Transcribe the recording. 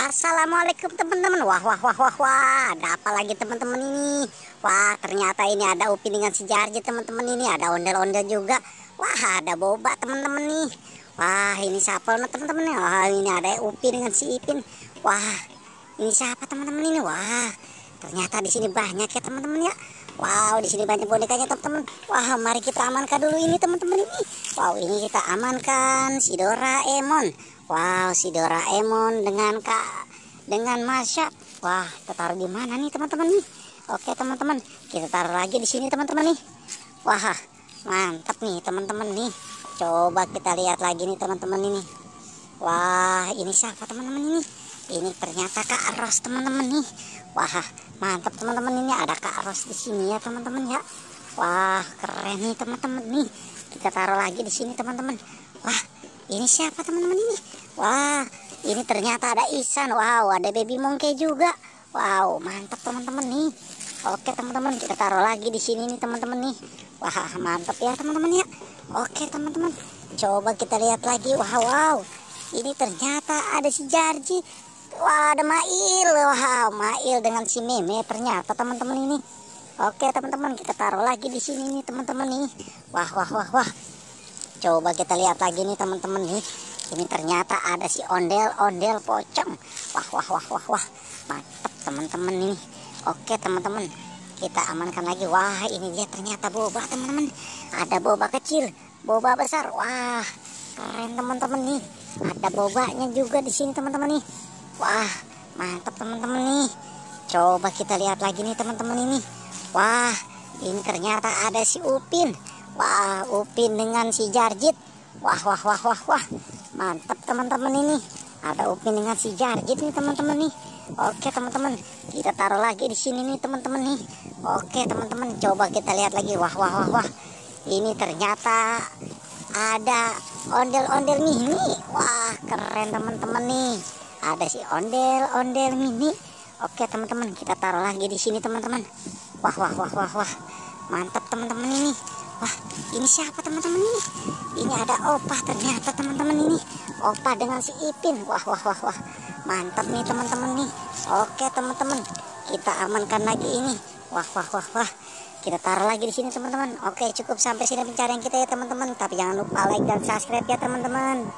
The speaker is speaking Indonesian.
Assalamualaikum teman-teman. Wah, ada apa lagi teman-teman ini? Wah, ternyata ini ada Upin dengan si Jarji teman-teman ini. Ada ondel-ondel juga. Wah, ada Boba teman-teman nih. Wah, ini siapa teman-teman nih? Wah, ini ada Upin dengan si Ipin. Wah, ini siapa teman-teman ini? Wah, ternyata di sini banyak ya teman-teman ya. Wow, di sini banyak bonekanya teman-teman. Wah, mari kita amankan dulu ini teman-teman ini. Wow, ini kita amankan si Doraemon. Wow, si Doraemon dengan Masya. Wah, kita taruh di mana nih teman-teman nih? Oke teman-teman, kita taruh lagi di sini teman-teman nih. Wah, mantap nih teman-teman nih. Coba kita lihat lagi nih teman-teman ini. Wah, ini siapa teman-teman ini? Ini ternyata Kak Ros teman-teman nih. Wah, mantap teman-teman, ini ada Kak Ros di sini ya teman-teman ya. Wah, keren nih teman-teman nih. Kita taruh lagi di sini teman-teman. Wah, ini siapa teman-teman ini? Wah, ini ternyata ada Ihsan. Wow, ada Baby Monkey juga. Wow, mantap teman-teman nih. Oke teman-teman, kita taruh lagi di sini nih teman-teman nih. Wah, mantap ya teman-teman ya. Oke teman-teman, coba kita lihat lagi. Wow, ini ternyata ada si Jarji. Wah, ada Mail. Wow, Mail dengan si Meme ternyata teman-teman ini. Oke teman-teman, kita taruh lagi di sini nih teman-teman nih. Wah. Coba kita lihat lagi nih teman-teman nih. Ini ternyata ada si ondel-ondel pocong. Wah. Mantap teman-teman ini. Oke teman-teman, kita amankan lagi. Wah, ini dia ternyata Boba teman-teman. Ada Boba kecil, Boba besar. Wah, keren teman-teman nih. Ada Bobanya juga di sini teman-teman nih. Wah, mantap teman-teman nih. Coba kita lihat lagi nih teman-teman ini. Wah, ini ternyata ada si Upin. Wah, Upin dengan si Jarjit. Wah. Mantap teman-teman ini. Ada Upin dengan si Jarjit nih teman-teman nih. Oke teman-teman, kita taruh lagi di sini nih teman-teman nih. Oke teman-teman, coba kita lihat lagi. Wah. Ini ternyata ada ondel-ondel mini. Wah, keren teman-teman nih. Ada si ondel-ondel mini. Oke teman-teman, kita taruh lagi di sini teman-teman. Wah. Mantap teman-teman ini. Wah, ini siapa teman-teman ini? Ini ada Opah ternyata teman-teman ini. Opah dengan si Ipin. Wah. Mantap nih teman-teman nih. Oke teman-teman, kita amankan lagi ini. Wah. Kita taruh lagi di sini teman-teman. Oke, cukup sampai sini pencarian kita ya teman-teman. Tapi jangan lupa like dan subscribe ya teman-teman.